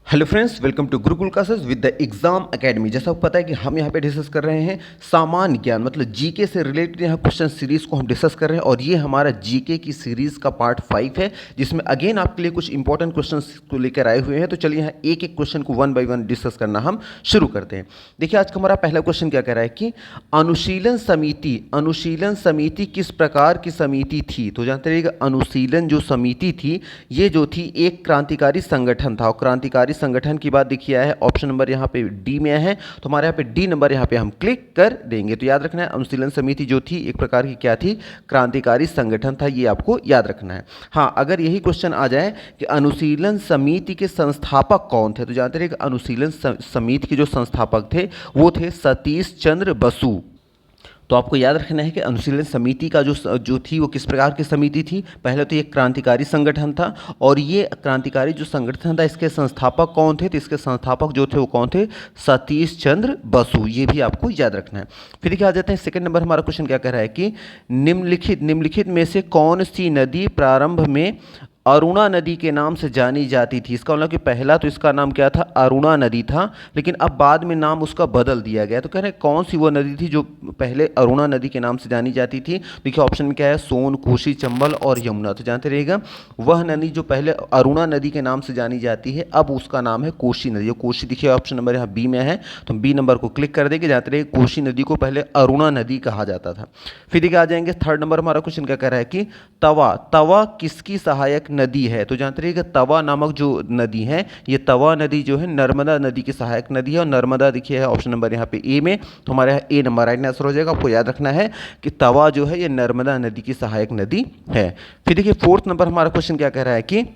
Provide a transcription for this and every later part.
Hello friends, welcome to Gurukul classes with the exam academy. जैसा आपको पता है कि हम यहाँ पे डिस्कस कर रहे हैं सामान्य ज्ञान मतलब जीके से रिलेटेड यहाँ क्वेश्चन सीरीज को हम डिस्कस कर रहे हैं और ये हमारा जीके की सीरीज का पार्ट 5 है, जिसमें अगेन आपके लिए कुछ इंपॉर्टेंट क्वेश्चंस को लेकर आए हुए हैं। तो चलिए यहाँ एक एक क्वेश्चन को वन बाय वन डिस्कस करना हम शुरू करते हैं। देखिए आज का हमारा पहला क्वेश्चन क्या कह रहा है कि अनुशीलन समिति किस प्रकार की समिति थी। तो जानते रहिएगा, अनुशीलन जो समिति थी ये जो थी एक क्रांतिकारी संगठन था और क्रांतिकारी संगठन की बात देखिए है ऑप्शन नंबर यहाँ पे डी में है, तो हमारे यहाँ पे डी नंबर यहाँ पे हम क्लिक कर देंगे। तो याद रखना है अनुशीलन समिति जो थी एक प्रकार की क्या थी, क्रांतिकारी संगठन था, ये आपको याद रखना है। हाँ, अगर यही क्वेश्चन आ जाए कि अनुशीलन समिति के संस्थापक कौन थे, तो जानते रहिए अनुशीलन समिति के जो संस्थापक थे वो थे सतीश चंद्र बसु। तो आपको याद रखना है कि अनुशीलन समिति का जो थी वो किस प्रकार की समिति थी। पहले तो ये क्रांतिकारी संगठन था और ये क्रांतिकारी जो संगठन था इसके संस्थापक कौन थे, तो इसके संस्थापक जो थे वो कौन थे, सतीश चंद्र बसु। ये भी आपको याद रखना है। फिर देखिए आ जाते हैं सेकंड नंबर, हमारा क्वेश्चन क्या कह रहा है कि निम्नलिखित में से कौन सी नदी प्रारंभ में अरुणा नदी के नाम से जानी जाती थी। इसका मतलब कि पहला तो इसका नाम क्या था, अरुणा नदी था, लेकिन अब बाद में नाम उसका बदल दिया गया। तो कह रहे हैं कौन सी वो नदी थी जो पहले अरुणा नदी के नाम से जानी जाती थी। देखिए ऑप्शन में क्या है, सोन, कोसी, चंबल और यमुना। तो जानते रहिएगा वह नदी जो पहले अरुणा नदी के नाम से जानी जाती है अब उसका नाम है कोसी नदी। और कोसी देखिए ऑप्शन नंबर यहाँ बी में है, तो हम बी नंबर को क्लिक कर देंगे। जानते रहिए कोसी नदी को पहले अरुणा नदी कहा जाता था। फिर देखिए आ जाएंगे थर्ड नंबर, हमारा क्वेश्चन क्या कह रहा है कि तवा किसकी सहायक नदी है। तो जानते रहिएगा तवा नामक जो नदी है ये तवा नदी जो है नर्मदा नदी की सहायक नदी है और नर्मदा देखिए है ऑप्शन नंबर यहाँ पे ए में, तो हमारे यहाँ ए नंबर राइट आंसर हो जाएगा। आपको याद रखना है कि तवा जो है ये नर्मदा नदी की सहायक नदी है। फिर देखिए फोर्थ नंबर, हमारा क्वेश्चन क्या कह रहा है कि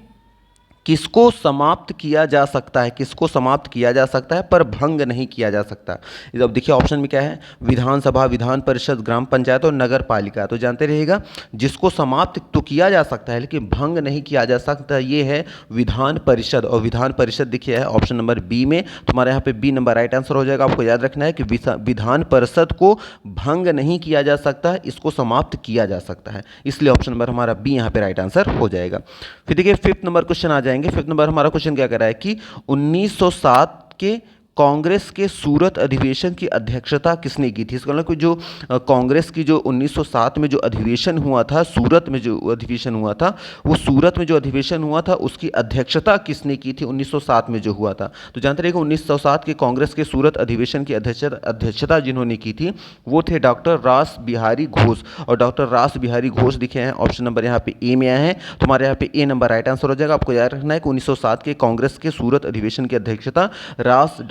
किसको समाप्त किया जा सकता है, किसको समाप्त किया जा सकता है पर भंग नहीं किया जा सकता। अब देखिए ऑप्शन में क्या है, विधानसभा, विधान परिषद, ग्राम पंचायत और नगर पालिका। तो जानते रहिएगा जिसको समाप्त तो किया जा सकता है लेकिन भंग नहीं किया जा सकता ये है विधान परिषद। और विधान परिषद देखिए है ऑप्शन नंबर बी में, तो हमारे यहाँ पे बी नंबर राइट आंसर हो जाएगा। आपको याद रखना है कि विधान परिषद को भंग नहीं किया जा सकता है, इसको समाप्त किया जा सकता है, इसलिए ऑप्शन नंबर हमारा बी यहाँ पे राइट आंसर हो जाएगा। फिर देखिए फिफ्थ नंबर क्वेश्चन आ जाएंगे। फिफ्थ नंबर हमारा क्वेश्चन क्या कर रहा है कि 1907 के कांग्रेस के सूरत अधिवेशन की अध्यक्षता किसने की थी। इसका मतलब जो कांग्रेस की जो 1907 में जो अधिवेशन हुआ था, सूरत में जो अधिवेशन हुआ था, वो सूरत में जो अधिवेशन हुआ था उसकी अध्यक्षता किसने की थी 1907 में जो हुआ था। तो जानते रहिएगा 1907 के कांग्रेस के सूरत अधिवेशन की अध्यक्षता जिन्होंने की थी वो थे डॉक्टर रास बिहारी घोष। और डॉक्टर रास बिहारी घोष दिखे हैं ऑप्शन नंबर यहाँ पे ए में आए हैं, तो हमारे यहाँ पे ए नंबर राइट आंसर हो जाएगा। आपको याद रखना है कि 1907 के कांग्रेस के सूरत अधिवेशन की अध्यक्षता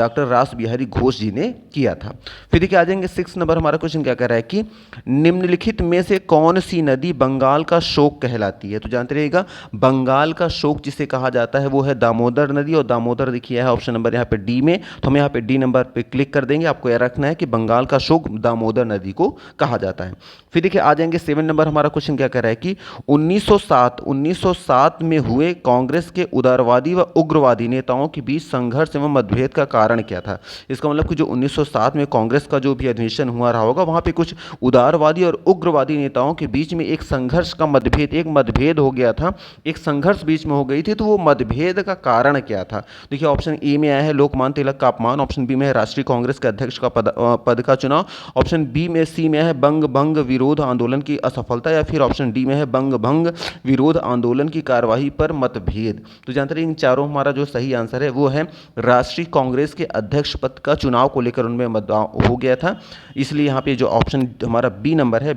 डॉक्टर रास बिहारी घोष जी ने किया था। फिर देखिए आ जाएंगे सिक्स नंबर, हमारा क्वेश्चन क्या कह रहा है कि निम्नलिखित में से कौन सी नदी बंगाल का शोक कहलाती है। तो जानते रहिएगा बंगाल का शोक जिसे कहा जाता है वो है दामोदर नदी, और दामोदर देखिए है ऑप्शन नंबर यहाँ पे डी में, तो हम यहाँ पे डी नंबर पे क्लिक कर देंगे। आपको यह रखना है कि बंगाल का शोक दामोदर नदी को कहा जाता है। फिर देखिए आ जाएंगे सेवन नंबर, हमारा क्वेश्चन क्या कह रहा है कि 1907 में हुए कांग्रेस के उदारवादी व उग्रवादी नेताओं के बीच संघर्ष एवं मतभेद का कारण क्या था। इसका मतलब कि जो 1907 में कांग्रेस का जो भी अधिवेशन हुआ रहा होगा वहां पे कुछ उदारवादी और उग्रवादी नेताओं के बीच में एक संघर्ष का मतभेद, एक मतभेद हो गया था, एक संघर्ष बीच में हो गई थी, तो वो मतभेद का कारण क्या था। देखिए ऑप्शन ए में आया है लोकमान्य तिलक का अपमान, ऑप्शन बी में है राष्ट्रीय कांग्रेस के अध्यक्ष का पद का चुनाव, ऑप्शन बी में सी में है बंग भंग विरोध आंदोलन की असफलता, या फिर ऑप्शन डी में है बंग भंग विरोध आंदोलन की कार्यवाही पर मतभेद। तो जानते रहिए इन चारों हमारा जो सही आंसर है वो है राष्ट्रीय कांग्रेस के अध्यक्ष पद का चुनाव को लेकर उनमें मतदान हो गया था, इसलिए यहाँ पे जो ऑप्शन हमारा बी नंबर है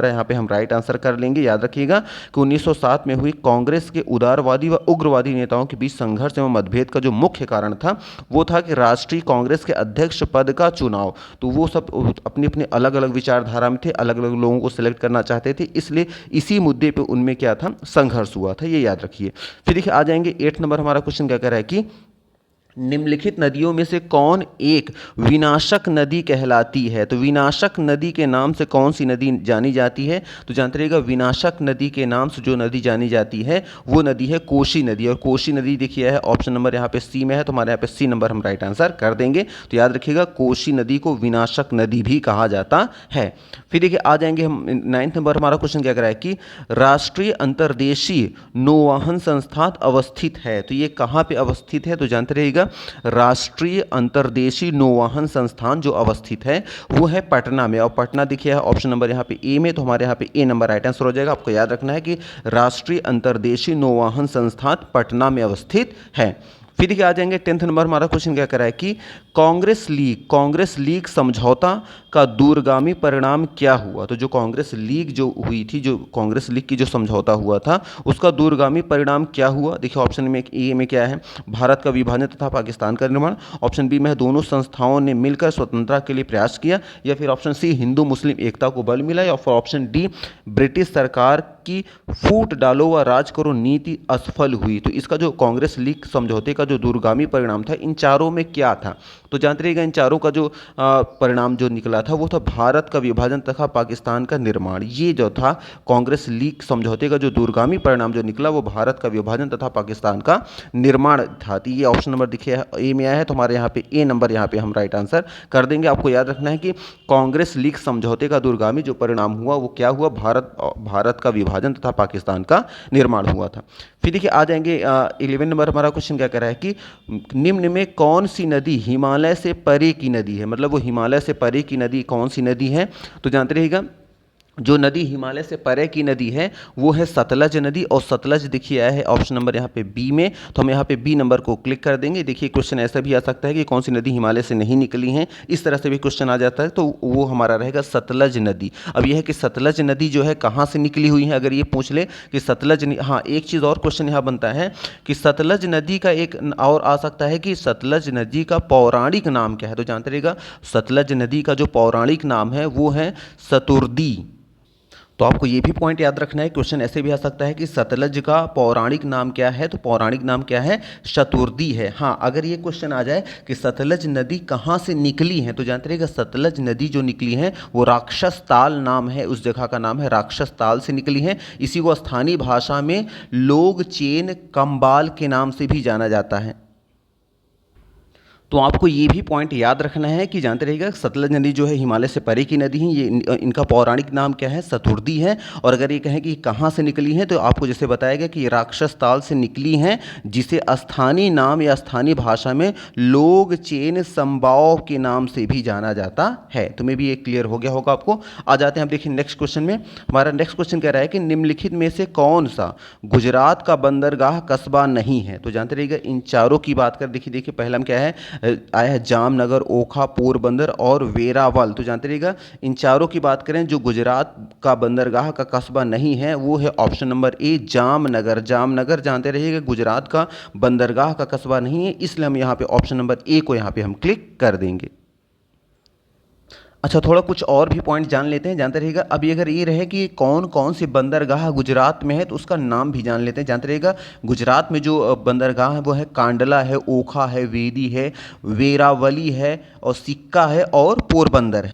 यहाँ पे हम राइट आंसर कर लेंगे। याद रखिएगा कि 1907 में हुई कांग्रेस के उदारवादी व उग्रवादी नेताओं के बीच संघर्ष एवं मतभेद का जो मुख्य कारण था वो था कि राष्ट्रीय कांग्रेस के अध्यक्ष पद का चुनाव। तो वो सब अपनी अपनी अलग अलग विचारधारा में थे, अलग अलग लोगों को सिलेक्ट करना चाहते थे, इसलिए इसी मुद्दे पर उनमें क्या था, संघर्ष हुआ था, ये याद रखिए। फिर देखिए आ जाएंगे 8 नंबर, हमारा क्वेश्चन क्या कह रहा है कि निम्नलिखित नदियों में से कौन एक विनाशक नदी कहलाती है। तो विनाशक नदी के नाम से कौन सी नदी जानी जाती है। तो जानते रहिएगा विनाशक नदी के नाम से जो नदी जानी जाती है वो नदी है कोसी नदी, और कोसी नदी देखिए है ऑप्शन नंबर यहाँ पे सी में है, तो हमारे यहाँ पे सी नंबर हम राइट आंसर कर देंगे। तो याद रखिएगा कोसी नदी को विनाशक नदी भी कहा जाता है। फिर देखिए आ जाएंगे हम 9th नंबर, हमारा क्वेश्चन क्या कर रहा है कि राष्ट्रीय अंतर्देशीय नौवहन संस्थान अवस्थित है, तो ये कहाँ पे अवस्थित है। तो जानते रहिएगा जाएगा राष्ट्रीय अंतर्देशीय नौवहन संस्थान जो अवस्थित है वो है पटना में। और पटना देखिए ऑप्शन नंबर यहाँ पे ए में, तो हमारे यहाँ पे ए नंबर राइट आंसर हो जाएगा। आपको याद रखना है कि राष्ट्रीय अंतर्देशीय नौवहन संस्थान पटना में अवस्थित है। फिर देखिए आ जाएंगे 10th नंबर हमारा क्वेश्चन क्या करा है कि कांग्रेस लीग समझौता का दूरगामी परिणाम क्या हुआ। तो जो कांग्रेस लीग जो हुई थी, जो कांग्रेस लीग की जो समझौता हुआ था उसका दूरगामी परिणाम क्या हुआ। देखिए ऑप्शन में ए में क्या है, भारत का विभाजन तथा पाकिस्तान का निर्माण। ऑप्शन बी में है दोनों संस्थाओं ने मिलकर स्वतंत्रता के लिए प्रयास किया। या फिर ऑप्शन सी हिंदू मुस्लिम एकता को बल मिला। या फिर ऑप्शन डी ब्रिटिश सरकार की फूट डालो व राज करो नीति असफल हुई। तो इसका जो कांग्रेस लीग समझौते का जो दूरगामी परिणाम था इन चारों में क्या था। तो जानते रहिएगा इन चारों का जो परिणाम जो निकला था वो था भारत का विभाजन तथा पाकिस्तान का निर्माण। ये जो था कांग्रेस लीग समझौते का जो दूरगामी परिणाम जो निकला वो भारत का विभाजन तथा पाकिस्तान का निर्माण था। तो ये ऑप्शन नंबर देखिए ए में आया है, तो हमारे यहाँ पे ए नंबर यहाँ पे हम राइट आंसर कर देंगे। आपको याद रखना है कि कांग्रेस लीग समझौते का दूरगामी जो परिणाम हुआ वो क्या हुआ, भारत का विभाजन तथा पाकिस्तान का निर्माण हुआ था। फिर देखिए आ जाएंगे 11 नंबर हमारा क्वेश्चन क्या कह रहा है कि निम्न में कौन सी नदी हिमालय से परे की नदी है। मतलब वो हिमालय से परे की नदी कौन सी नदी है। तो जानते रहिएगा जो नदी हिमालय से परे की नदी है वो है सतलज नदी। और सतलज देखिए आया है ऑप्शन नंबर यहाँ पे बी में, तो हम यहाँ पे बी नंबर को क्लिक कर देंगे। देखिए क्वेश्चन ऐसा भी आ सकता है कि कौन सी नदी हिमालय से नहीं निकली है, इस तरह से भी क्वेश्चन आ जाता है, तो वो हमारा रहेगा सतलज नदी। अब यह है कि सतलज नदी जो है कहाँ से निकली हुई है, अगर ये पूछ ले कि सतलज, हाँ एक चीज़ और क्वेश्चन यहाँ बनता है कि सतलज नदी का एक और आ सकता है कि सतलज नदी का पौराणिक नाम क्या है। तो जानते रहिएगा सतलज नदी का जो पौराणिक नाम है वो है शतुर्दी। तो आपको ये भी पॉइंट याद रखना है, क्वेश्चन ऐसे भी आ सकता है कि सतलज का पौराणिक नाम क्या है। तो पौराणिक नाम क्या है, शतुर्दी है। हाँ अगर ये क्वेश्चन आ जाए कि सतलज नदी कहाँ से निकली है, तो जानते रहिएगा सतलज नदी जो निकली है वो राक्षस ताल नाम है, उस जगह का नाम है राक्षस ताल से निकली है। इसी को स्थानीय भाषा में लोग चेन कंबाल के नाम से भी जाना जाता है। तो आपको ये भी पॉइंट याद रखना है कि जानते रहिएगा सतलज नदी जो है हिमालय से परे की नदी है, ये इनका पौराणिक नाम क्या है, शतुर्दी है। और अगर ये कहें कि कहाँ से निकली है तो आपको जैसे बताया गया कि ये राक्षस ताल से निकली हैं, जिसे स्थानीय नाम या स्थानीय भाषा में लोग चेन संबाव के नाम से भी जाना जाता है। तो मे भी ये क्लियर हो गया होगा आपको। आ जाते हैं हम देखिए नेक्स्ट क्वेश्चन में। हमारा नेक्स्ट क्वेश्चन कह रहा है कि निम्नलिखित में से कौन सा गुजरात का बंदरगाह कस्बा नहीं है। तो जानते रहिएगा इन चारों की बात कर, देखिए पहला क्या है आया है जामनगर, ओखा, पोरबंदर और वेरावल। तो जानते रहिएगा इन चारों की बात करें जो गुजरात का बंदरगाह का कस्बा नहीं है वो है option number A Jamnagar. Jamnagar जानते रहिएगा गुजरात का बंदरगाह का कस्बा नहीं है, इसलिए हम यहाँ पे ऑप्शन नंबर ए को यहाँ पे हम क्लिक कर देंगे। अच्छा थोड़ा कुछ और भी पॉइंट जान लेते हैं, जानते रहिएगा। अभी अगर ये रहे कि कौन कौन से बंदरगाह गुजरात में है तो उसका नाम भी जान लेते हैं। जानते रहिएगा गुजरात में जो बंदरगाह है वो है कांडला है, ओखा है, वेदी है, वेरावली है और सिक्का है और पोरबंदर है।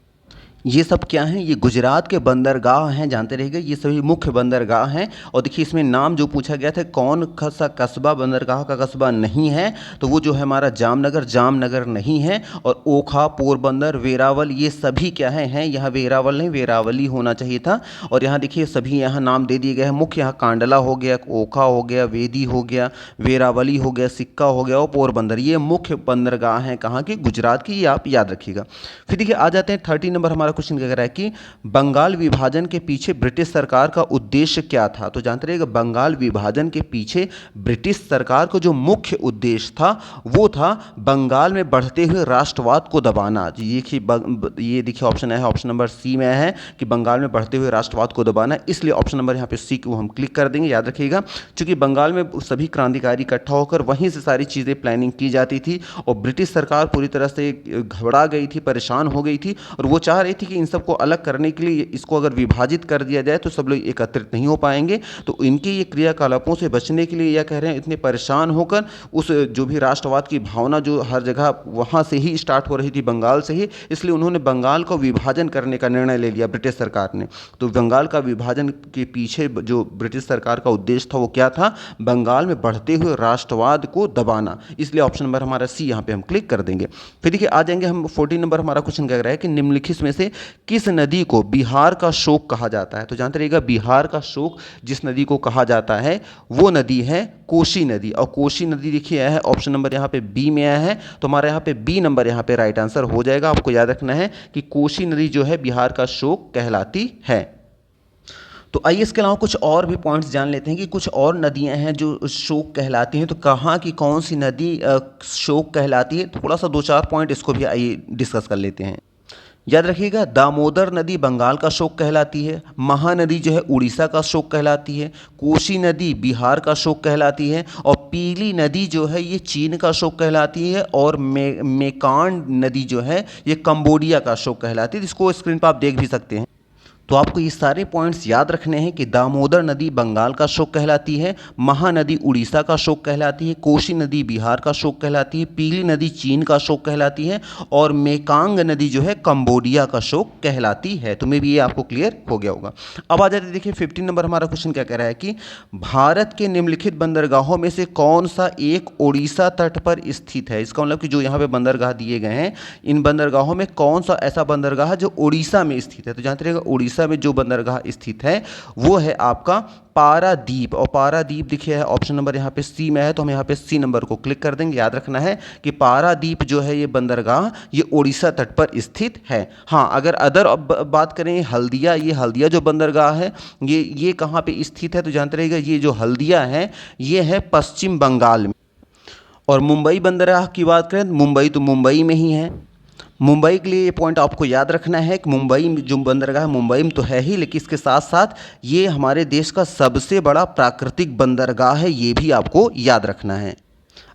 ये सब क्या हैं, ये गुजरात के बंदरगाह हैं, जानते रहिएगा ये सभी मुख्य बंदरगाह हैं। और देखिए इसमें नाम जो पूछा गया था कौन सा कस्बा बंदरगाह का कस्बा नहीं है, तो वो जो है हमारा जामनगर, जामनगर नहीं है। और ओखा, पोरबंदर, वेरावल ये सभी क्या हैं, यहाँ वेरावल नहीं वेरावली होना चाहिए था। और यहाँ देखिए सभी यहाँ नाम दे दिए गए हैं मुख्य, यहाँ कांडला हो गया, ओखा हो गया, वेदी हो गया, वेरावली हो गया, सिक्का हो गया और पोरबंदर, ये मुख्य बंदरगाह हैं कहाँ के, गुजरात की, ये आप याद रखिएगा। फिर देखिए आ जाते हैं 30 नंबर हमारा क्वेश्चन क्या कह रहा है कि बंगाल विभाजन के पीछे ब्रिटिश सरकार का उद्देश्य क्या था। तो जानते रहिएगा बंगाल विभाजन के पीछे ब्रिटिश सरकार को जो मुख्य उद्देश्य था वो था बंगाल में बढ़ते हुए राष्ट्रवाद को दबाना। ये देखिए ऑप्शन है, ऑप्शन नंबर सी में है कि बंगाल में बढ़ते हुए राष्ट्रवाद को दबाना, इसलिए ऑप्शन नंबर यहाँ पे सी को हम क्लिक कर देंगे। याद रखिएगा क्योंकि बंगाल में सभी क्रांतिकारी इकट्ठा होकर वहीं से सारी चीज़ें प्लानिंग की जाती थी और ब्रिटिश सरकार पूरी तरह से घबरा गई थी, परेशान हो गई थी और वो चाह रही थी कि इन सबको अलग करने के लिए इसको अगर विभाजित कर दिया जाए तो सब लोग एकत्रित नहीं हो पाएंगे। तो इनके ये क्रियाकलापों से बचने के लिए यह कह रहे हैं इतने परेशान होकर उस जो भी राष्ट्रवाद की भावना जो हर जगह वहाँ से ही स्टार्ट हो रही थी, बंगाल से ही, इसलिए उन्होंने बंगाल को विभाजन करने का निर्णय ले लिया ब्रिटिश सरकार ने। तो बंगाल का विभाजन के पीछे जो ब्रिटिश सरकार का उद्देश्य था वो क्या था, बंगाल में बढ़ते हुए राष्ट्रवाद को दबाना, इसलिए ऑप्शन नंबर हमारा सी यहाँ पे हम क्लिक कर देंगे। फिर देखिए आ जाएंगे हम 14 नंबर हमारा क्वेश्चन कह रहा है कि निम्नलिखित में से किस नदी को बिहार का शोक कहा जाता है? तो जानते रहिएगा बिहार का शोक जिस नदी को कहा जाता है वो नदी है कोसी नदी। और कोसी नदी देखिए आया है ऑप्शन नंबर यहाँ पे बी में आया है, तो हमारे यहाँ पे बी नंबर यहाँ पे राइट आंसर हो जाएगा। आपको याद रखना है कि कोसी नदी जो है बिहार का शोक कहलाती है। तो आइए इसके अलावा कुछ और भी पॉइंट्स जान लेते हैं कि कुछ और नदियां हैं जो शोक कहलाती हैं। तो कहाँ की कौन सी नदी शोक कहलाती है, थोड़ा सा 2-4 पॉइंट इसको भी आइए डिस्कस कर लेते हैं। याद रखिएगा दामोदर नदी बंगाल का शोक कहलाती है, महानदी जो है उड़ीसा का शोक कहलाती है, कोसी नदी बिहार का शोक कहलाती है, और पीली नदी जो है ये चीन का शोक कहलाती है, और मेकांड नदी जो है ये कंबोडिया का शोक कहलाती है। इसको स्क्रीन पर आप देख भी सकते हैं। तो आपको ये सारे पॉइंट्स याद रखने हैं कि दामोदर नदी बंगाल का शोक कहलाती है, महानदी उड़ीसा का शोक कहलाती है, कोसी नदी बिहार का शोक कहलाती है, पीली नदी चीन का शोक कहलाती है, और मेकांग नदी जो है कंबोडिया का शोक कहलाती है। तो मे भी ये आपको क्लियर हो गया होगा। अब आ जाते देखिए 15 नंबर हमारा क्वेश्चन क्या कह रहा है कि भारत के निम्नलिखित बंदरगाहों में से कौन सा एक ओडिशा तट पर स्थित है? इसका मतलब कि जो यहाँ पे बंदरगाह दिए गए हैं इन बंदरगाहों में कौन सा ऐसा बंदरगाह है जो उड़ीसा में स्थित है? तो जानते रहिएगा उड़ीसा में जो बंदरगाह स्थित है वो है आपका पारादीप। और पारादीप देखिए है ऑप्शन नंबर यहाँ पे सी में है, तो हम यहाँ पे सी नंबर को क्लिक कर देंगे। याद रखना है कि पारादीप जो है ये बंदरगाह ये उड़ीसा तट पर स्थित है। हाँ, अगर अदर बात करें हल्दिया, ये हल्दिया जो बंदरगाह है ये कहाँ पे स्थित है? तो जानते रहिएगा ये जो हल्दिया है ये है पश्चिम बंगाल में। और मुंबई बंदरगाह की बात करें तो मुंबई तो मुंबई में ही है। मुंबई के लिए ये पॉइंट आपको याद रखना है कि मुंबई में जो बंदरगाह है मुंबई में तो है ही, लेकिन इसके साथ साथ ये हमारे देश का सबसे बड़ा प्राकृतिक बंदरगाह है, ये भी आपको याद रखना है।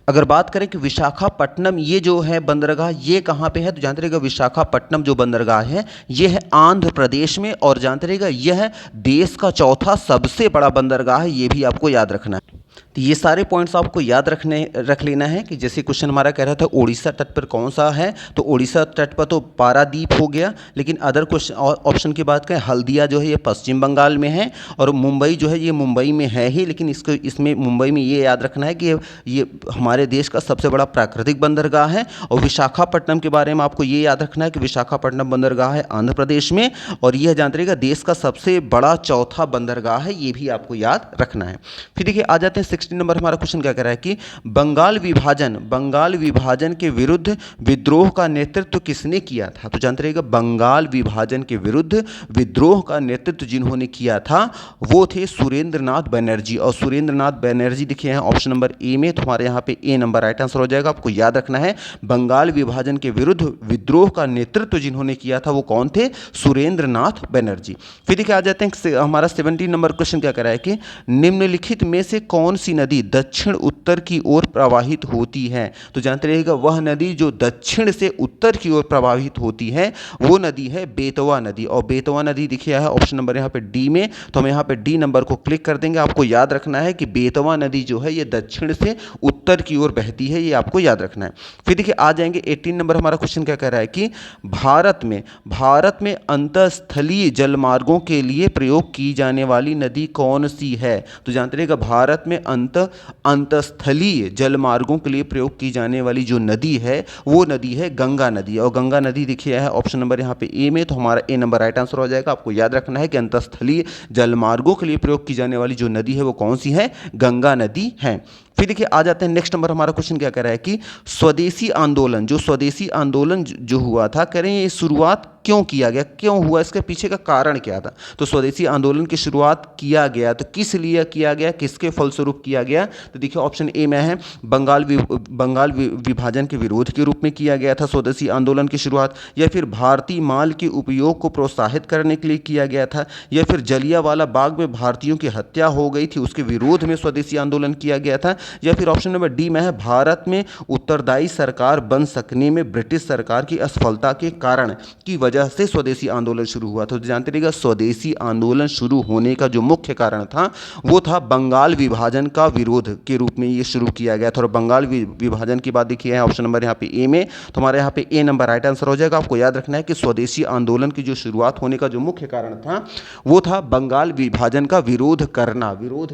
अगर बात करें कि विशाखापट्टनम ये जो है बंदरगाह ये कहाँ पे है, तो जानते रहिएगा विशाखापट्टनम जो बंदरगाह है ये है आंध्र प्रदेश में, और जानते रहिएगा यह देश का चौथा सबसे बड़ा बंदरगाह है, ये भी आपको याद रखना है। तो ये सारे पॉइंट्स आपको याद रख लेना है कि जैसे क्वेश्चन हमारा कह रहा था उड़ीसा तट पर कौन सा है, तो उड़ीसा तट पर तो पारादीप हो गया, लेकिन अदर क्वेश्चन ऑप्शन की बात करें हल्दिया जो है ये पश्चिम बंगाल में है, और मुंबई जो है ये मुंबई में है ही, लेकिन इसमें मुंबई में ये याद रखना है कि ये हमारे देश का सबसे बड़ा प्राकृतिक बंदरगाह है। और विशाखापट्टनम के बारे में आपको ये याद रखना है कि विशाखापट्टनम बंदरगाह है आंध्र प्रदेश में, और यह जानते रहिएगा देश का सबसे बड़ा चौथा बंदरगाह है, ये भी आपको याद रखना है। फिर देखिए आ जाते हैं 16 नंबर हमारा क्वेश्चन क्या कह रहा है कि बंगाल विभाजन के विरुद्ध विद्रोह का नेतृत्व किसने किया था? तो जानते रहिएगा बंगाल विभाजन के विरुद्ध विद्रोह का नेतृत्व जिन्होंने किया था वो थे सुरेंद्रनाथ बनर्जी। और सुरेंद्रनाथ बनर्जी देखिए हैं ऑप्शन नंबर ए में, तो हमारे यहाँ पे ए नंबर राइट आंसर हो जाएगा। आपको याद रखना है बंगाल विभाजन के विरुद्ध विद्रोह का नेतृत्व जिन्होंने किया था वो कौन थे? सुरेंद्रनाथ बनर्जी। फिर देखिए आ जाते हैं हमारा 17 नंबर क्वेश्चन क्या कह रहा है कि निम्नलिखित में से कौन सी नदी दक्षिण उत्तर की ओर प्रवाहित होती है? तो जानते रहिएगा वह नदी जो दक्षिण से उत्तर की ओर प्रवाहित होती है वो नदी है बेतवा नदी। और बेतवा नदी देखिए है ऑप्शन नंबर यहाँ पे डी में, तो हम यहाँ पे डी नंबर को क्लिक कर देंगे। आपको याद रखना है कि बेतवा नदी जो है ये दक्षिण से उत्तर की ओर बहती है, ये आपको याद रखना है। फिर देखिए आ जाएंगे 18 नंबर हमारा क्वेश्चन क्या कह रहा है कि भारत में अंतःस्थलीय जलमार्गों के लिए प्रयोग की जाने वाली नदी कौन सी है? तो जानते रहिएगा भारत में अंतःस्थलीय जलमार्गों के लिए प्रयोग की जाने वाली जो नदी है वो नदी है गंगा नदी। और गंगा नदी देखिए है ऑप्शन नंबर यहाँ पे ए में, तो हमारा ए नंबर राइट आंसर हो जाएगा। आपको याद रखना है कि अंतःस्थलीय जलमार्गों के लिए प्रयोग की जाने वाली जो नदी है वो कौन सी है? गंगा नदी है। फिर देखिए आ जाते हैं नेक्स्ट नंबर हमारा क्वेश्चन क्या कह रहा है कि स्वदेशी आंदोलन जो हुआ था, कह रहे हैं ये शुरुआत क्यों किया गया, क्यों हुआ, इसके पीछे का कारण क्या था? तो स्वदेशी आंदोलन की शुरुआत किया गया तो किस लिए किया गया, किसके फलस्वरूप किया गया? तो देखिए ऑप्शन ए में है बंगाल विभाजन के विरोध के रूप में किया गया था स्वदेशी आंदोलन की शुरुआत, या फिर भारतीय माल के उपयोग को प्रोत्साहित करने के लिए किया गया था, या फिर जलियांवाला बाग में भारतीयों की हत्या हो गई थी उसके विरोध में स्वदेशी आंदोलन किया गया था, या फिर ऑप्शन नंबर डी में है भारत में उत्तरदायी सरकार बन सकने में ब्रिटिश सरकार की असफलता के कारण की वजह से स्वदेशी आंदोलन शुरू हुआ। तो जानते रहिएगा स्वदेशी आंदोलन शुरू होने का जो मुख्य कारण था वो था बंगाल विभाजन का विरोध के रूप में ये शुरू किया गया था। और बंगाल विभाजन की बात देखिए है ऑप्शन नंबर यहाँ पे ए में, तो हमारे यहाँ पे ए नंबर राइट आंसर हो जाएगा। आपको याद रखना है कि स्वदेशी आंदोलन की जो शुरुआत होने का जो मुख्य कारण था वो था बंगाल विभाजन का विरोध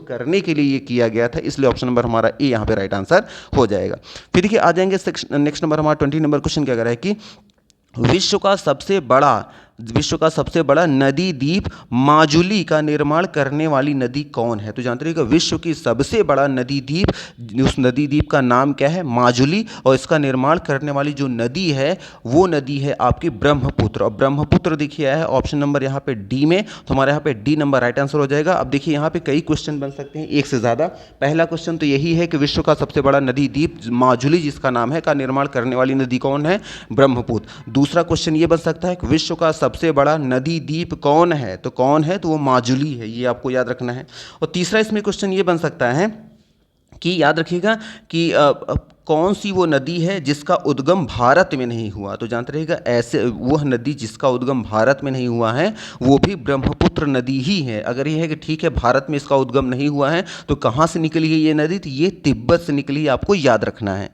करने के लिए ये किया गया था, इसलिए ऑप्शन नंबर हमारा ए यहाँ पे राइट आंसर हो जाएगा। फिर देखिए आ जाएंगे नेक्स्ट नंबर हमारा 20 नंबर क्वेश्चन क्या कह रहा है कि विश्व का सबसे बड़ा विश्व का सबसे बड़ा नदी द्वीप माजुली का निर्माण करने वाली नदी कौन है? तो जानते रहिएगा विश्व की सबसे बड़ा नदी द्वीप, उस नदी द्वीप का नाम क्या है? माजुली। और इसका निर्माण करने वाली जो नदी है वो नदी है आपकी ब्रह्मपुत्र। और ब्रह्मपुत्र देखिए है ऑप्शन नंबर यहाँ पे डी में, तो हमारे यहाँ पे डी नंबर राइट आंसर हो जाएगा। अब देखिए यहाँ पे कई क्वेश्चन बन सकते हैं, एक से ज़्यादा। पहला क्वेश्चन तो यही है कि विश्व का सबसे बड़ा नदी द्वीप माजुली जिसका नाम है का निर्माण करने वाली नदी कौन है? ब्रह्मपुत्र। दूसरा क्वेश्चन ये बन सकता है कि विश्व का सबसे बड़ा नदी द्वीप कौन है? तो कौन है? तो वो माजुली है, ये आपको याद रखना है। और तीसरा इसमें क्वेश्चन ये बन सकता है कि याद रखिएगा कि कौन सी वो नदी है जिसका उद्गम भारत में नहीं हुआ? तो जानते रहिएगा ऐसे वह नदी जिसका उद्गम भारत में नहीं हुआ है वो भी ब्रह्मपुत्र नदी ही है। अगर ये है कि ठीक है भारत में इसका उद्गम नहीं हुआ है तो कहाँ से निकली है ये नदी? तो ये तिब्बत से निकली, आपको याद रखना है।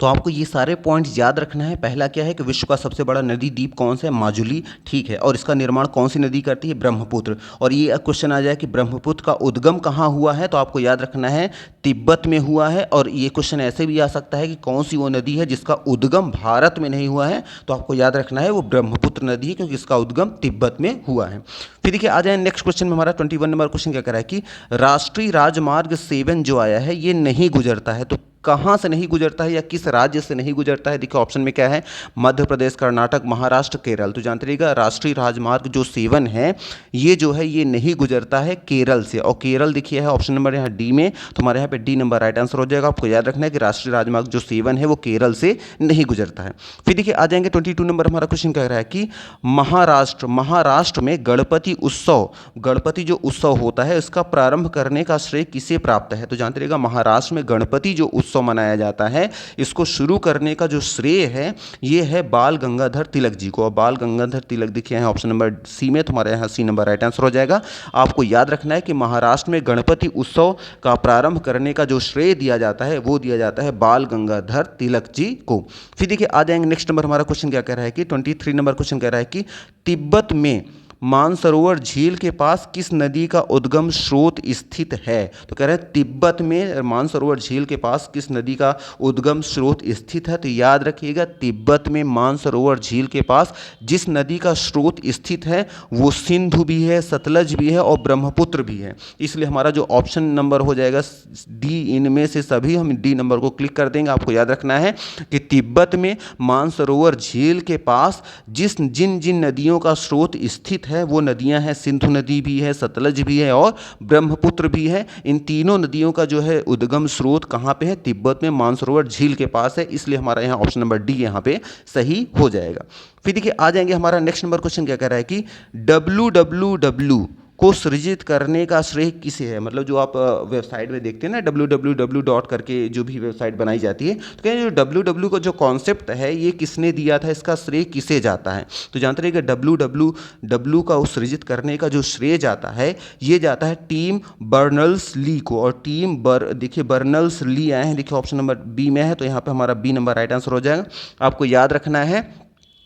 तो आपको ये सारे पॉइंट्स याद रखना है। पहला क्या है कि विश्व का सबसे बड़ा नदी द्वीप कौन सा है? माजुली, ठीक है। और इसका निर्माण कौन सी नदी करती है? ब्रह्मपुत्र। और ये क्वेश्चन आ जाए कि ब्रह्मपुत्र का उद्गम कहाँ हुआ है, तो आपको याद रखना है तिब्बत में हुआ है। और ये क्वेश्चन ऐसे भी आ सकता है कि कौन सी वो नदी है जिसका उद्गम भारत में नहीं हुआ है, तो आपको याद रखना है वो ब्रह्मपुत्र नदी है, क्योंकि इसका उद्गम तिब्बत में हुआ है। फिर देखिए आ जाए नेक्स्ट क्वेश्चन में, हमारा 21 नंबर क्वेश्चन क्या कह रहा है कि राष्ट्रीय राजमार्ग 7 जो आया है ये नहीं गुजरता है, तो कहाँ से नहीं गुजरता है या किस राज्य से नहीं गुजरता है? देखिए ऑप्शन में क्या है? मध्य प्रदेश, कर्नाटक, महाराष्ट्र, केरल। तो जानते रहिएगा राष्ट्रीय राजमार्ग जो 7 है ये जो है ये नहीं गुजरता है केरल से। और केरल देखिए है ऑप्शन नंबर यहाँ डी में, तो हमारे यहाँ पे डी नंबर राइट आंसर हो जाएगा। आपको याद रखना है कि राष्ट्रीय राजमार्ग जो 7 है वो केरल से नहीं गुजरता है। फिर देखिए आ जाएंगे 22 नंबर, हमारा क्वेश्चन कह रहा है कि महाराष्ट्र में गणपति जो उत्सव होता है इसका प्रारंभ करने का श्रेय किसे प्राप्त है? तो जानते रहिएगा महाराष्ट्र में गणपति जो उत्सव मनाया जाता है इसको शुरू करने का जो श्रेय है ये है बाल गंगाधर तिलक जी को। और बाल गंगाधर तिलक देखिए हैं ऑप्शन नंबर सी में, तुम्हारे यहाँ सी नंबर राइट आंसर हो जाएगा। आपको याद रखना है कि महाराष्ट्र में गणपति उत्सव का प्रारंभ करने का जो श्रेय दिया जाता है वो दिया जाता है बाल गंगाधर तिलक जी को। फिर देखिए आ जाएंगे नेक्स्ट नंबर, हमारा क्वेश्चन क्या कह रहा है कि 23 नंबर क्वेश्चन कह रहा है कि तिब्बत में मानसरोवर झील के पास किस नदी का उद्गम स्रोत स्थित है? तो कह रहे हैं तिब्बत में मानसरोवर झील के पास किस नदी का उद्गम स्रोत स्थित है? तो याद रखिएगा तिब्बत में मानसरोवर झील के पास जिस नदी का स्रोत स्थित है वो सिंधु भी है, सतलज भी है और ब्रह्मपुत्र भी है। इसलिए हमारा जो ऑप्शन नंबर हो जाएगा डी, इनमें से सभी हम डी नंबर को क्लिक कर देंगे। आपको याद रखना है कि तिब्बत में मानसरोवर झील के पास जिन जिन नदियों का स्रोत स्थित है वो नदियां हैं सिंधु नदी भी है, सतलज भी है और ब्रह्मपुत्र भी है। इन तीनों नदियों का जो है उद्गम स्रोत कहाँ पे है? तिब्बत में मानसरोवर झील के पास है। इसलिए हमारा यहाँ ऑप्शन नंबर डी यहाँ पे सही हो जाएगा। फिर देखिए आ जाएंगे हमारा नेक्स्ट नंबर क्वेश्चन क्या कह रहा है कि www को सृजित करने का श्रेय किसे है? मतलब जो आप वेबसाइट में देखते हैं ना www. करके जो भी वेबसाइट बनाई जाती है, तो क्या जो www का जो कॉन्सेप्ट है ये किसने दिया था, इसका श्रेय किसे जाता है? तो जानते रहिए कि www का उस सृजित करने का जो श्रेय जाता है ये जाता है टीम बर्नर्स ली को। और देखिए बर्नर्स ली आए हैं, देखिए ऑप्शन नंबर बी में है, तो यहाँ पर हमारा बी नंबर राइट आंसर हो जाएगा। आपको याद रखना है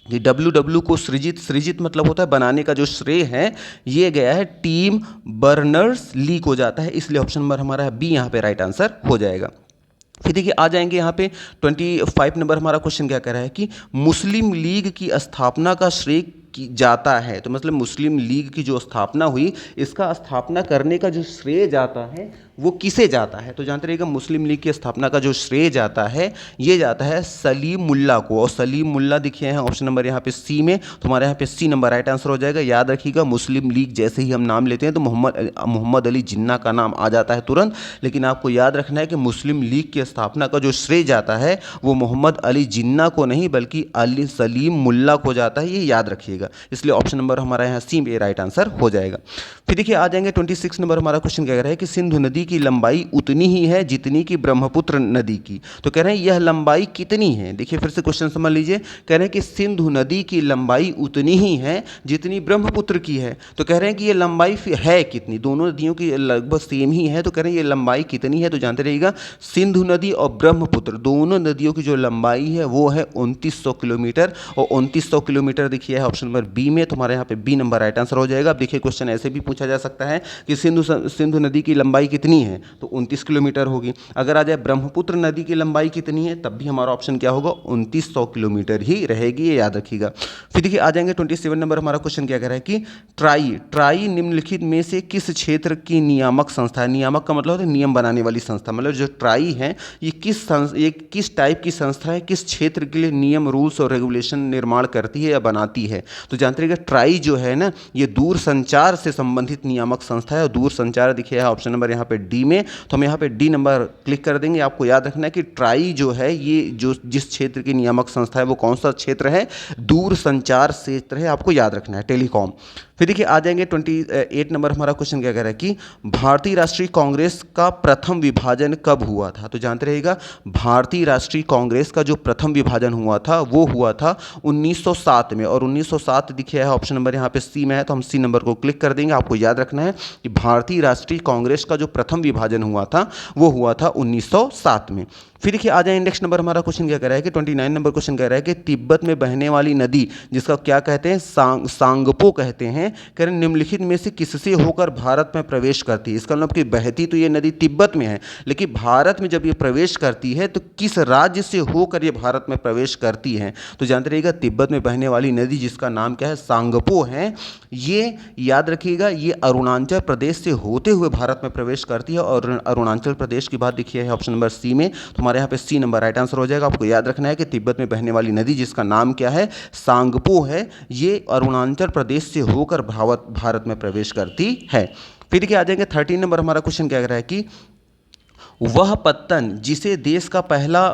कि www को सृजित मतलब होता है बनाने का जो श्रेय है ये गया है टीम बर्नर्स ली को जाता है। इसलिए ऑप्शन नंबर हमारा बी यहाँ पे राइट आंसर हो जाएगा। फिर देखिए आ जाएंगे यहाँ पे 25 नंबर, हमारा क्वेश्चन क्या कह रहा है कि मुस्लिम लीग की स्थापना का श्रेय जाता है। तो मतलब मुस्लिम लीग की जो स्थापना हुई इसका स्थापना करने का जो श्रेय जाता है वो किसे जाता है? तो जानते रहिएगा मुस्लिम लीग की स्थापना का जो श्रेय जाता है ये जाता है सलीम मुल्ला को। और सलीम मुल्ला देखिए हैं ऑप्शन नंबर यहाँ पे सी में, तो हमारे यहाँ पे सी नंबर राइट आंसर हो जाएगा। याद रखिएगा मुस्लिम लीग जैसे ही हम नाम लेते हैं तो मोहम्मद अली जिन्ना का नाम आ जाता है तुरंत, लेकिन आपको याद रखना है कि मुस्लिम लीग की स्थापना का जो श्रेय जाता है वो मोहम्मद अली जिन्ना को नहीं बल्कि अली सलीम मुल्ला को जाता है, ये याद रखिएगा। इसलिए ऑप्शन नंबर हमारा यहाँ सी में राइट आंसर हो जाएगा। फिर देखिए आ जाएंगे 26 नंबर, हमारा क्वेश्चन क्या कह रहा है कि सिंधु नदी की लंबाई उतनी ही है जितनी की ब्रह्मपुत्र नदी की। तो कह रहे हैं यह लंबाई कितनी है? देखिए फिर से क्वेश्चन समझ लीजिए, कह रहे हैं कि सिंधु नदी की लंबाई उतनी ही है जितनी ब्रह्मपुत्र की है। तो कह रहे हैं कि ये लंबाई है कितनी? दोनों नदियों की लगभग सेम ही है, तो कह रहे हैं ये लंबाई कितनी है? तो जानते रहिएगा सिंधु नदी और ब्रह्मपुत्र दोनों नदियों की जो लंबाई है वो है 2900 किलोमीटर। और 2900 किलोमीटर देखिए है ऑप्शन नंबर बी में, तुम्हारे यहाँ पे बी नंबर राइट आंसर हो जाएगा। अब देखिए क्वेश्चन ऐसे भी पूछा जा सकता है कि सिंधु नदी की लंबाई कितनी कितनी है, तो 29 किलोमीटर होगी। अगर आ जाए ब्रह्मपुत्र नदी की लंबाई कितनी है, तब भी हमारा ऑप्शन क्या होगा, 2900 किलोमीटर ही रहेगी, ये याद रखिएगा। फिर देखिए आ जाएंगे 27 नंबर, हमारा क्वेश्चन क्या कह रहा है कि ट्राई निम्नलिखित में से किस क्षेत्र की नियामक संस्था है। नियामक का मतलब होता है नियम बनाने वाली संस्था, मतलब जो ट्राई है ये किस टाइप की संस्था है, किस क्षेत्र के लिए नियम, रूल्स और रेगुलेशन निर्माण करती है या बनाती है। तो जानते रहिएगा ट्राई जो है ना, ये दूर संचार से संबंधित नियामक संस्था है, और दूर संचार देखिए ऑप्शन नंबर यहाँ पे डी में, तो हम यहाँ पे डी नंबर क्लिक कर देंगे। आपको याद रखना है कि ट्राई जो है ये जो जिस क्षेत्र की नियामक संस्था है वो कौन सा क्षेत्र है, दूर संचार क्षेत्र है, आपको याद रखना है, टेलीकॉम। फिर देखिए आ जाएंगे 28 नंबर, हमारा क्वेश्चन क्या कह रहा है कि भारतीय राष्ट्रीय कांग्रेस का प्रथम विभाजन कब हुआ था। तो जानते रहिएगा भारतीय राष्ट्रीय कांग्रेस का जो प्रथम विभाजन हुआ था वो हुआ था 1907 में, और 1907 दिखे है ऑप्शन नंबर यहाँ पे सी में है, तो हम सी नंबर को क्लिक कर देंगे। आपको याद रखना है कि भारतीय राष्ट्रीय कांग्रेस का जो प्रथम विभाजन हुआ था वो हुआ था 1907 में। फिर देखिए आ जाए नेक्स्ट नंबर, हमारा क्वेश्चन क्या कह रहा है कि 29 नंबर क्वेश्चन कह रहा है कि तिब्बत में बहने वाली नदी जिसका क्या कहते हैं, सांगपो कहते हैं, कह रहे निम्नलिखित में से किससे होकर भारत में प्रवेश करती है। इसका मतलब कि बहती तो ये नदी तिब्बत में है, लेकिन भारत में जब ये प्रवेश करती है तो किस राज्य से होकर ये भारत में प्रवेश करती है। तो जानते रहिएगा तिब्बत में बहने वाली नदी जिसका नाम क्या है, सांगपो है, ये याद रखिएगा ये अरुणाचल प्रदेश से होते हुए भारत में प्रवेश करती है। और अरुणाचल प्रदेश की बात देखिए है ऑप्शन नंबर सी में, तो हमारे यहाँ पे सी नंबर राइट आंसर हो जाएगा। आपको याद रखना है कि तिब्बत में बहने वाली नदी जिसका नाम क्या है, सांगपो है, ये अरुणाचल प्रदेश से होकर भारत में प्रवेश करती है। फिर देखिए आ जाएंगे 13 नंबर, हमारा क्वेश्चन क्या कह रहा है कि वह पत्तन जिसे देश का पहला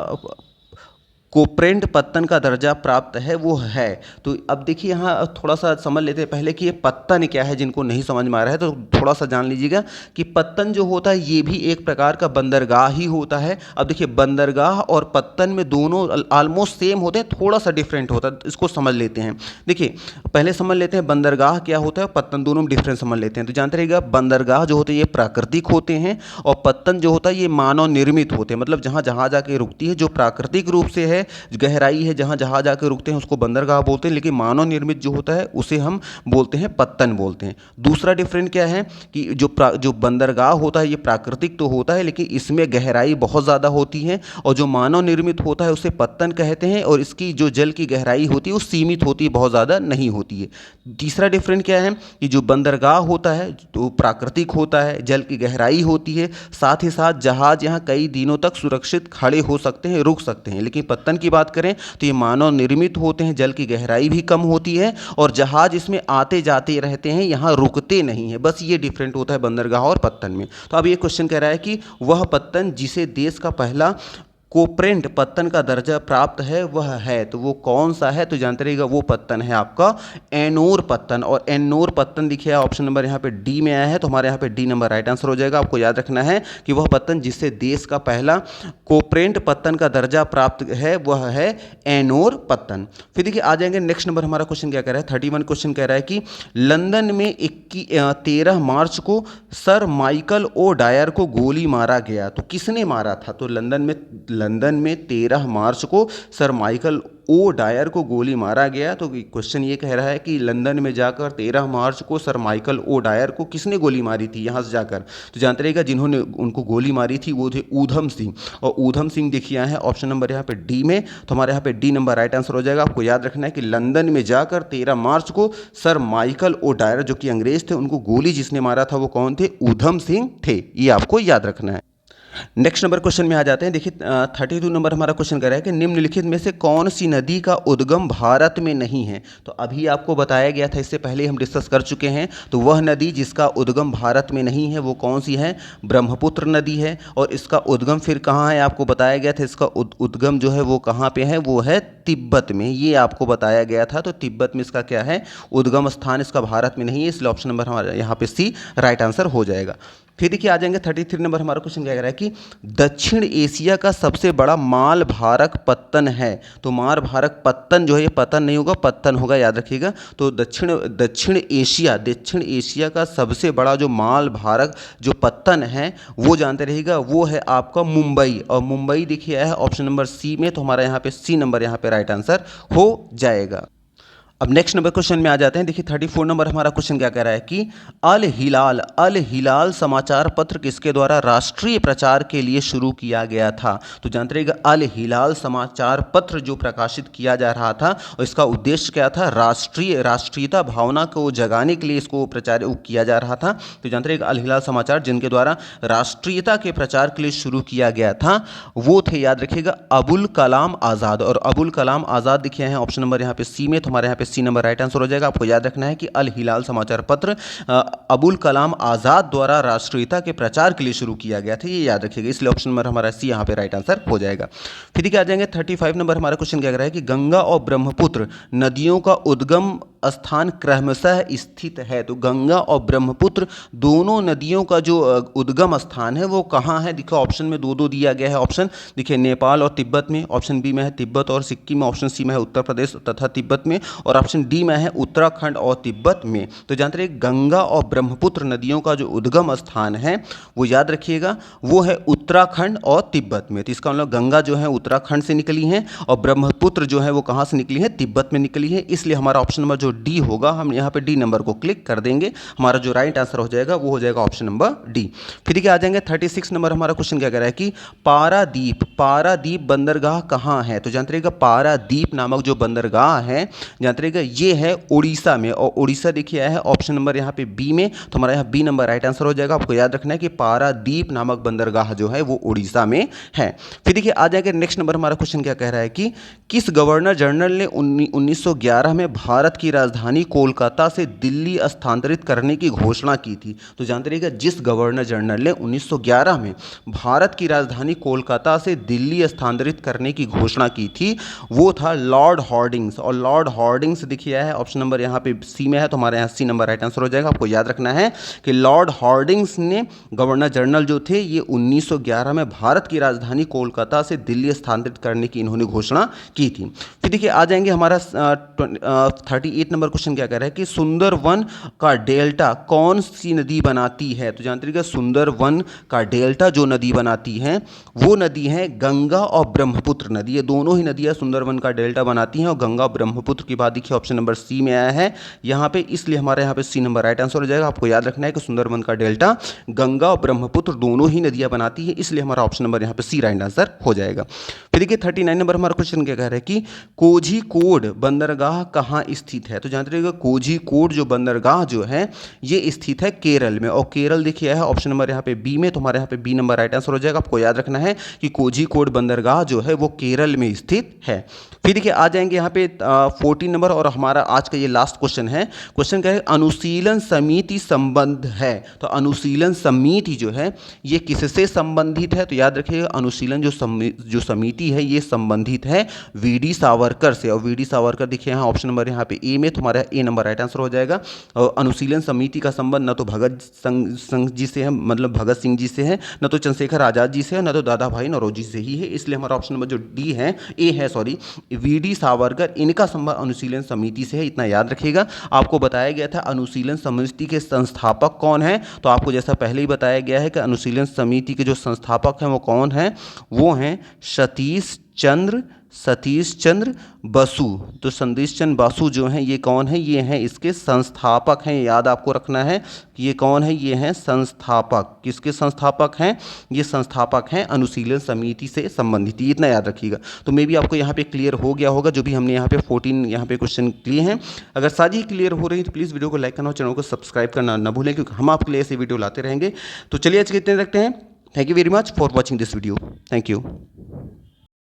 कोप्रेंट पत्तन का दर्जा प्राप्त है वो है। तो अब देखिए यहाँ थोड़ा सा समझ लेते हैं पहले कि ये पत्तन क्या है, जिनको नहीं समझ में आ रहा है तो थोड़ा सा जान लीजिएगा कि पत्तन जो होता है ये भी एक प्रकार का बंदरगाह ही होता है। अब देखिए बंदरगाह और पत्तन में दोनों ऑलमोस्ट सेम होते हैं, थोड़ा सा डिफरेंट होता है, इसको समझ लेते हैं। देखिए पहले समझ लेते हैं बंदरगाह क्या होता है, पत्तन, दोनों में डिफरेंस समझ लेते हैं। तो जानते रहिएगा बंदरगाह जो होते हैं ये प्राकृतिक होते हैं, और पत्तन जो होता है ये मानव निर्मित होते हैं, मतलब जहाँ जहाज आके रुकती है जो प्राकृतिक रूप से है, गहराई है जहाँ जहाज आके रुकते हैं उसको बंदरगाह बोलते हैं, लेकिन मानव निर्मित जो होता है उसे हम बोलते हैं पत्तन बोलते हैं। दूसरा डिफरेंट क्या है कि जो बंदरगाह होता है ये प्राकृतिक तो होता है लेकिन इसमें गहराई बहुत ज़्यादा होती है, और जो मानव निर्मित होता है उसे पत्तन कहते हैं, और इसकी जो जल की गहराई होती है वो सीमित होती है, बहुत ज़्यादा नहीं होती है। तीसरा डिफरेंट क्या है कि जो बंदरगाह होता है तो प्राकृतिक होता है, जल की गहराई होती है, साथ ही साथ जहाज यहाँ कई दिनों तक सुरक्षित खड़े हो सकते हैं, रुक सकते हैं। लेकिन पत्तन की बात करें तो ये मानव निर्मित होते हैं, जल की गहराई भी कम होती है, और जहाज इसमें आते जाते रहते हैं, यहाँ रुकते नहीं है। बस ये डिफरेंट होता है बंदरगाह और पत्तन में। तो अब ये क्वेश्चन कह रहा है कि वह पत्तन जिसे देश का पहला कोप्रेंट पत्तन का दर्जा प्राप्त है वह है, तो वो कौन सा है। तो जानते रहिएगा वो पत्तन है आपका एनोर पत्तन, और एनोर पत्तन दिखे ऑप्शन नंबर यहाँ पे डी में आया है, तो हमारे यहाँ पे डी नंबर राइट आंसर हो जाएगा। आपको याद रखना है कि वह पत्तन जिससे देश का पहला कोप्रेंट पत्तन का दर्जा प्राप्त है वह है एनोर पत्तन। फिर देखिए आ जाएंगे नेक्स्ट नंबर, हमारा क्वेश्चन क्या कह रहा है, 31 क्वेश्चन कह रहा है कि लंदन में 13 मार्च को सर माइकल ओ डायर को गोली मारा गया, तो किसने मारा था। तो लंदन में 13 मार्च को सर माइकल ओ डायर को गोली मारा गया। तो क्वेश्चन ये कह रहा है कि लंदन में जाकर 13 मार्च को सर माइकल ओ डायर को किसने गोली मारी थी यहाँ से जाकर। तो जानते रहिएगा जिन्होंने उनको गोली मारी थी वो थे ऊधम सिंह, और ऊधम सिंह देखिए है ऑप्शन नंबर यहाँ पे डी में, तो हमारे यहाँ पे डी नंबर राइट आंसर हो जाएगा। आपको याद रखना है कि लंदन में जाकर 13 मार्च को सर माइकल ओ डायर जो कि अंग्रेज थे उनको गोली जिसने मारा था वो कौन थे, ऊधम सिंह थे, ये आपको याद रखना है। नेक्स्ट नंबर क्वेश्चन में आ जाते हैं। देखिए 32 नंबर हमारा क्वेश्चन कर रहा है कि निम्नलिखित में से कौन सी नदी का उद्गम भारत में नहीं है। तो अभी आपको बताया गया था, इससे पहले हम डिस्कस कर चुके हैं। तो वह नदी जिसका उद्गम भारत में नहीं है वो कौन सी है, ब्रह्मपुत्र नदी है। और इसका उद्गम फिर कहाँ है, आपको बताया गया था इसका उद्गम जो है वो कहाँ पे है, वो है तिब्बत में, ये आपको बताया गया था। तो तिब्बत में इसका क्या है, उद्गम स्थान इसका भारत में नहीं है, इसलिए ऑप्शन नंबर हमारा यहाँ पे सी राइट आंसर हो जाएगा। फिर देखिए आ जाएंगे 33 नंबर, हमारा क्वेश्चन क्या कह रहा है कि दक्षिण एशिया का सबसे बड़ा माल भारक पत्तन है। तो माल भारक पत्तन जो है ये पतन नहीं होगा, पत्तन होगा, याद रखिएगा। तो दक्षिण एशिया का सबसे बड़ा जो माल भारक जो पत्तन है वो जानते रहिएगा वो है आपका मुंबई, और मुंबई देखिए है ऑप्शन नंबर सी में, तो हमारा यहाँ पे सी नंबर यहाँ पे राइट आंसर हो जाएगा। अब नेक्स्ट नंबर क्वेश्चन में आ जाते हैं। देखिए 34 नंबर हमारा क्वेश्चन क्या कह रहा है कि अल हिलाल समाचार पत्र किसके द्वारा राष्ट्रीय प्रचार के लिए शुरू किया गया था। तो जानते रहिएगा अल हिलाल समाचार पत्र जो प्रकाशित किया जा रहा था और इसका उद्देश्य क्या था, राष्ट्रीयता भावना को जगाने के लिए इसको प्रचार किया जा रहा था। तो जानते रहिएगा अल हिलाल समाचार जिनके द्वारा राष्ट्रीयता के प्रचार के लिए शुरू किया गया था वो थे, याद रखिएगा, अबुल कलाम आज़ाद। और अबुल कलाम आज़ाद देखिए हैं ऑप्शन नंबर यहाँ पे सी में, तो हमारे यहाँ पे सी नंबर राइट आंसर हो जाएगा। आपको याद रखना है कि अल हिलाल समाचार पत्र अबुल कलाम आज़ाद द्वारा राष्ट्रीयता के प्रचार के लिए शुरू किया गया था, ये याद रखिएगा। इसलिए ऑप्शन नंबर हमारा सी यहाँ पे राइट आंसर हो जाएगा। फिर देखिए आ जाएंगे 35 नंबर हमारा क्वेश्चन क्या कह रहा है कि गंगा और ब्रह्मपुत्र नदियों का उद्गम स्थान क्रमशः स्थित है। तो गंगा और ब्रह्मपुत्र दोनों नदियों का जो उद्गम स्थान है वो कहाँ है। देखो ऑप्शन में दो दिया गया है। ऑप्शन देखिए नेपाल और तिब्बत में, ऑप्शन बी में है तिब्बत और सिक्किम में, ऑप्शन सी में है उत्तर प्रदेश तथा तिब्बत में, और ऑप्शन डी में है उत्तराखंड और तिब्बत में। तो जानते रहिए गंगा और ब्रह्मपुत्र नदियों का जो उद्गम स्थान है वो याद रखिएगा वो है उत्तराखंड और तिब्बत में। तो इसका मतलब गंगा जो है उत्तराखंड से निकली है और ब्रह्मपुत्र जो है वो कहाँ से निकली है, तिब्बत में निकली है। इसलिए हमारा ऑप्शन नंबर जो डी होगा, हम यहाँ पे डी नंबर को क्लिक कर देंगे, हमारा जो राइट आंसर हो जाएगा वो हो जाएगा ऑप्शन नंबर डी। फिर देखिए आ जाएंगे 36 नंबर हमारा क्वेश्चन क्या कह रहा है कि पारादीप बंदरगाह कहाँ है। तो जानते रहिएगा पारादीप नामक जो बंदरगाह है जानते रहिएगा ये है उड़ीसा में, और उड़ीसा देखिए आया है ऑप्शन नंबर यहाँ पे बी में, तो हमारा यहाँ बी नंबर राइट आंसर हो जाएगा। आपको याद रखना है कि पारादीप नामक बंदरगाह जो है वो उड़ीसा में है। फिर देखिए आ जाएगा नेक्स्ट नंबर हमारा क्वेश्चन क्या कह रहा है कि किस गवर्नर जनरल ने 1911 में भारत की राजधानी कोलकाता से दिल्ली स्थानांतरित करने की घोषणा की थी। तो जानते रहिएगा जिस गवर्नर जनरल ने 1911 में भारत की राजधानी कोलकाता से दिल्ली स्थानांतरित करने की घोषणा की थी वो था लॉर्ड हॉर्डिंग्स। और लॉर्ड हॉर्डिंग्स देखिए है ऑप्शन नंबर यहाँ पे सी में है, तो हमारे यहाँ सी नंबर राइट आंसर हो जाएगा। आपको याद रखना है कि लॉर्ड हॉर्डिंग्स ने गवर्नर जनरल जो थे ये 1911 में भारत की राजधानी कोलकाता से दिल्ली स्थानांतरित करने की इन्होंने घोषणा की थी। फिर देखिए आ जाएंगे हमारा 38 नंबर क्वेश्चन क्या कह रहा है कि सुंदरवन का डेल्टा कौन सी नदी बनाती है। तो जानते रहिएगा सुंदरवन का डेल्टा जो नदी बनाती है वो नदी है गंगा और ब्रह्मपुत्र नदी। ये दोनों ही नदियाँ सुंदरवन का डेल्टा बनाती हैं और गंगा ब्रह्मपुत्र की बात देखिए ऑप्शन नंबर सी में आया है यहाँ पे, इसलिए हमारे यहाँ पे सी नंबर राइट आंसर हो जाएगा। आपको याद रखना है कि सुंदरवन का डेल्टा गंगा और ब्रह्मपुत्र दोनों ही नदियाँ बनाती है, इसलिए हमारा ऑप्शन नंबर यहाँ पे सी राइट आंसर हो जाएगा। फिर देखिए 39 नंबर हमारा क्वेश्चन क्या कह रहा है कि कोझीकोड बंदरगाह कहाँ स्थित है। तो जानते रहिएगा कोझीकोड जो बंदरगाह जो है ये स्थित है केरल में, और केरल देखिए है ऑप्शन नंबर यहाँ पे बी में, तो हमारे यहाँ पे बी नंबर राइट आंसर हो जाएगा। आपको याद रखना है कि कोझीकोड बंदरगाह जो है वो केरल में स्थित है। फिर देखिए आ जाएंगे यहाँ पे 14 नंबर और हमारा आज का ये लास्ट क्वेश्चन है। क्वेश्चन क्या है, अनुशीलन समिति संबंध है। तो अनुशीलन समिति जो है ये किससे संबंधित है। तो याद रखिएगा अनुशीलन जो समिति है ये संबंधित है वीडी सावरकर से, और वीडी सावरकर देखिए यहाँ ऑप्शन नंबर यहाँ पे ए में, तुम्हारा ए नंबर राइट आंसर हो जाएगा। और अनुशीलन समिति का संबंध न तो भगत सिंह जी से है, मतलब भगत सिंह जी से है, न तो चंद्रशेखर आजाद जी से है, न तो दादा भाई नौरोजी से ही है, इसलिए हमारा ऑप्शन नंबर जो डी है ए है सॉरी वीडी सावरकर, इनका संबंध अनुशीलन समिति से है, इतना याद रखिएगा। आपको बताया गया था अनुशीलन समिति के संस्थापक कौन है, तो आपको जैसा पहले ही बताया गया है कि अनुशीलन समिति के जो संस्थापक हैं वो कौन हैं, वो हैं सतीश चंद्र बसु। तो सतीश चंद्र बसु जो हैं ये कौन है, ये हैं इसके संस्थापक हैं। याद आपको रखना है कि ये कौन है, ये हैं संस्थापक। किसके संस्थापक हैं, ये संस्थापक हैं अनुशीलन समिति से संबंधित, इतना याद रखिएगा। तो मे भी आपको यहाँ पे क्लियर हो गया होगा जो भी हमने यहाँ पे 14 यहाँ पे क्वेश्चन लिए हैं। अगर सारी क्लियर हो रही है तो प्लीज़ वीडियो को लाइक करना और चैनल को सब्सक्राइब करना न भूलें, क्योंकि हम आपके लिए ऐसे वीडियो लाते रहेंगे। तो चलिए आज के इतने रखते हैं। Thank you very much for watching this video. Thank you.